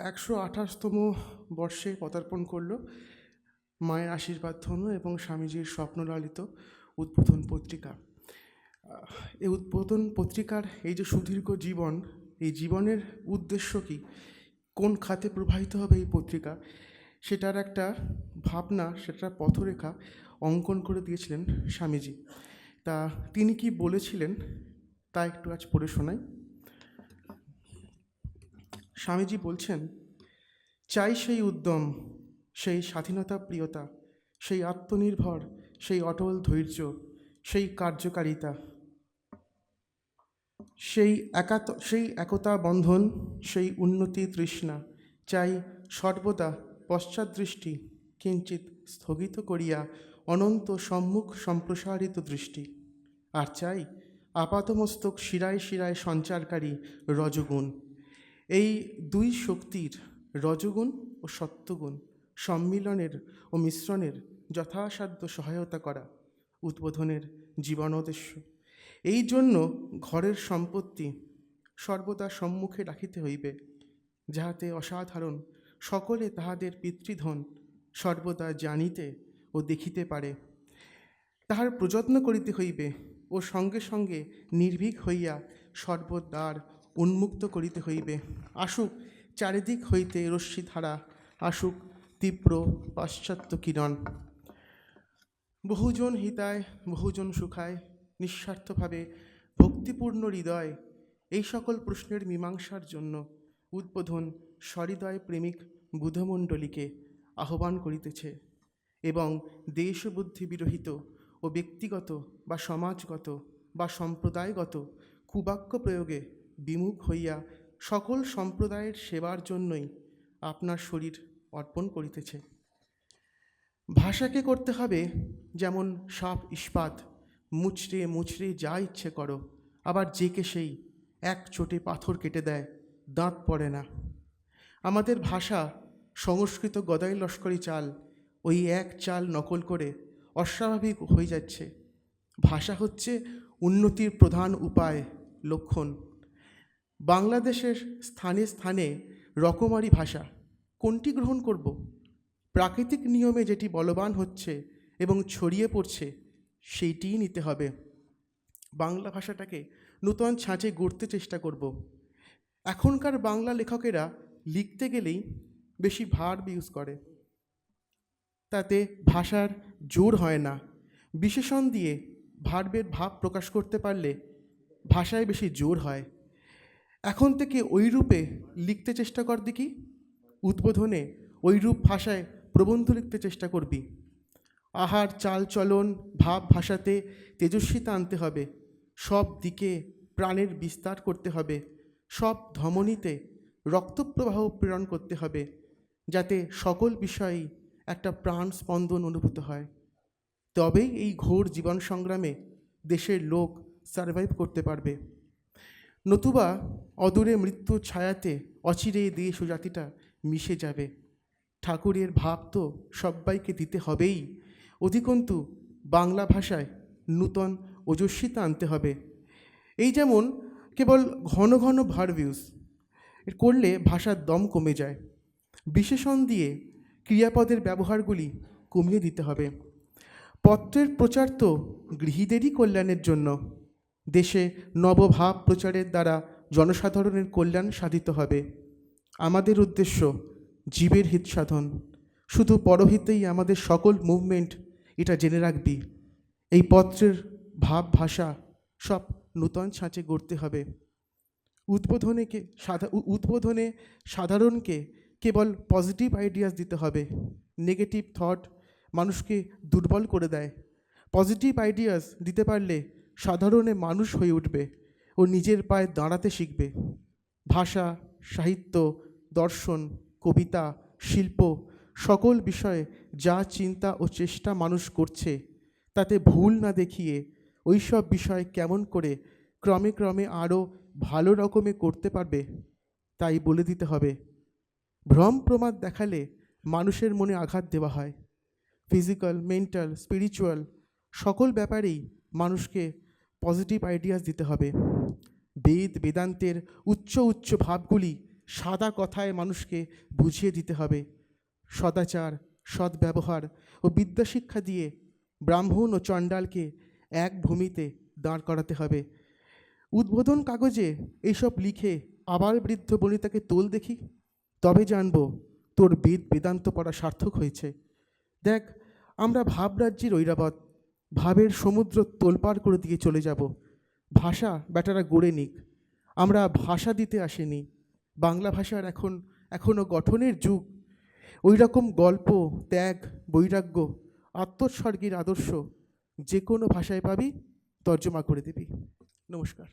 128তম বর্ষে পদার্পণ করল মায়ের আশীর্বাদ ধন্য এবং স্বামীজির স্বপ্নলালিত উদ্বোধন পত্রিকা। এই উদ্বোধন পত্রিকার এই যে সুদীর্ঘ জীবন, এই জীবনের উদ্দেশ্য কী, কোন খাতে প্রবাহিত হবে এই পত্রিকা, সেটার একটা ভাবনা, সেটার পথরেখা অঙ্কন করে দিয়েছিলেন স্বামীজি। তা তিনি কি বলেছিলেন তা একটু আজ পড়ে শোনাই। স্বামীজি বলছেন, চাই সেই উদ্যম, সেই স্বাধীনতা প্রিয়তা, সেই আত্মনির্ভর, সেই অটল ধৈর্য, সেই কার্যকারিতা, সেই একতা বন্ধন, সেই উন্নতি তৃষ্ণা। চাই সর্বদা পশ্চাৎদৃষ্টি কিঞ্চিৎ স্থগিত করিয়া অনন্ত সম্মুখ সম্প্রসারিত দৃষ্টি। আর চাই আপাতমস্তক শিরায় শিরায় সঞ্চারকারী রজগুণ। এই দুই শক্তির, রজগুণ ও সত্যগুণ, সম্মিলনের ও মিশ্রণের যথাসাধ্য সহায়তা করা উদ্বোধনের জীবনোদ্দেশ্য। এই জন্য ঘরের সম্পত্তি সর্বদা সম্মুখে রাখিতে হইবে, যাহাতে অসাধারণ সকলে তাহাদের পিতৃধন সর্বদা জানিতে ও দেখিতে পারে। তাহার প্রযত্ন করিতে হইবে ও সঙ্গে সঙ্গে নির্ভীক হইয়া সর্বদ্বার উন্মুক্ত করিতে হইবে। আসুক চারিদিক হইতে রশ্মিধারা, আসুক তীব্র পাশ্চাত্য কিরণ। বহুজন হিতায় বহুজন সুখায়, নিঃস্বার্থভাবে ভক্তিপূর্ণ হৃদয়, এই সকল প্রশ্নের মীমাংসার জন্য উদ্বোধন সহৃদয় প্রেমিক বুধমণ্ডলীকে আহ্বান করিতেছে এবং দেশবুদ্ধি বিরহিত ও ব্যক্তিগত বা সমাজগত বা সম্প্রদায়গত কুবাক্য প্রয়োগে বিমুখ হইয়া সকল সম্প্রদায়ের সেবার জন্যই আপনার শরীর অর্পণ করিতেছে। ভাষাকে করতে হবে যেমন সাপ ইস্পাত, মুচড়ে মুচড়ে যা ইচ্ছে করো, আবার যে কে সেই এক চোটে পাথর কেটে দেয়, দাঁত পড়ে না। আমাদের ভাষা সংস্কৃত গদাই লস্করি চাল, ওই এক চাল নকল করে অস্বাভাবিক হয়ে যাচ্ছে। ভাষা হচ্ছে উন্নতির প্রধান উপায়, লক্ষণ। বাংলাদেশের স্থানে স্থানে রকমারি ভাষা, কোনটি গ্রহণ করব? প্রাকৃতিক নিয়মে যেটি বলবান হচ্ছে এবং ছড়িয়ে পড়ছে সেইটিই নিতে হবে। বাংলা ভাষাটাকে নূতন ছাঁচে গড়তে চেষ্টা করব। এখনকার বাংলা লেখকেরা লিখতে গেলেই বেশি ভার্ব ইউজ করে, তাতে ভাষার জোর হয় না। বিশেষণ দিয়ে ভার্বের ভাব প্রকাশ করতে পারলে ভাষায় বেশি জোর হয়। এখন থেকে ওই রূপে লিখতে চেষ্টা কর দেখি। উদ্বোধনে ওইরূপ ভাষায় প্রবন্ধ লিখতে চেষ্টা করবি। আহার চাল চলন ভাব ভাষাতে তেজস্বিতা আনতে হবে, সব দিকে প্রাণের বিস্তার করতে হবে, সব ধমনীতে রক্তপ্রবাহ প্রেরণ করতে হবে, যাতে সকল বিষয়েই একটা প্রাণ স্পন্দন অনুভূত হয়। তবেই এই ঘোর জীবন সংগ্রামে দেশের লোক সারভাইভ করতে পারবে। নতুবা অদূরে মৃত্যুর ছায়াতে অচিরেই দেশ ও জাতিটা মিশে যাবে। ঠাকুরের ভাব তো সব্বাইকে দিতে হবেই, অধিকন্তু বাংলা ভাষায় নূতন ওজস্বিতা আনতে হবে। এই যেমন কেবল ঘন ঘন ভার্ব ইউজ করলে ভাষার দম কমে যায়। বিশেষণ দিয়ে ক্রিয়াপদের ব্যবহারগুলি কমিয়ে দিতে হবে। পত্রের প্রচার তো গৃহীদেরই কল্যাণের জন্য। দেশে নবভাব প্রচারের দ্বারা জনসাধারণের কল্যাণ সাধিত হবে। আমাদের উদ্দেশ্য জীবের হিত সাধন। শুধু পরহিতেই আমাদের সকল মুভমেন্ট, এটা জেনে রাখবি। এই পত্রের ভাব ভাষা সব নূতন ছাঁচে গড়তে হবে। উদ্বোধনে সাধারণকে কেবল পজিটিভ আইডিয়াস দিতে হবে। নেগেটিভ থট মানুষকে দুর্বল করে দেয়। পজিটিভ আইডিয়াস দিতে পারলে সাধারণে মানুষ হয়ে উঠবে ও নিজের পায়ে দাঁড়াতে শিখবে। ভাষা, সাহিত্য, দর্শন, কবিতা, শিল্প, সকল বিষয়ে যা চিন্তা ও চেষ্টা মানুষ করছে, তাতে ভুল না দেখিয়ে ওই সব বিষয় কেমন করে ক্রমে ক্রমে আরও ভালো রকমে করতে পারবে তাই বলে দিতে হবে। ভ্রম প্রমাদ দেখালে মানুষের মনে আঘাত দেওয়া হয়। ফিজিক্যাল, মেন্টাল, স্পিরিচুয়াল সকল ব্যাপারেই মানুষকে পজিটিভ আইডিয়াস দিতে হবে। বেদ বেদান্তের উচ্চ উচ্চ ভাবগুলি সাদা কথায় মানুষকে বুঝিয়ে দিতে হবে। সদাচার, সদ্ব্যবহার ও বিদ্যাশিক্ষা দিয়ে ব্রাহ্মণ ও চণ্ডালকে এক ভূমিতে দাঁড় করাতে হবে। উদ্বোধন কাগজে এইসব লিখে আবার বৃদ্ধ বনিতাকে তোল দেখি, তবে জানবো তোর বেদ বেদান্ত পড়া সার্থক হয়েছে। দেখ, আমরা ভাবরাজ্যের ঐরাবত, ভাবের সমুদ্র তোলপাড় করে দিয়ে চলে যাব। ভাষা বেটারা গড়ে নিক, আমরা ভাষা দিতে আসিনি। বাংলা ভাষার এখনও গঠনের যুগ। ওই রকম গল্প, ত্যাগ, বৈরাগ্য, আত্মোৎসর্গের আদর্শ যে কোনো ভাষায় পাবি, তর্জমা করে দিবি। নমস্কার।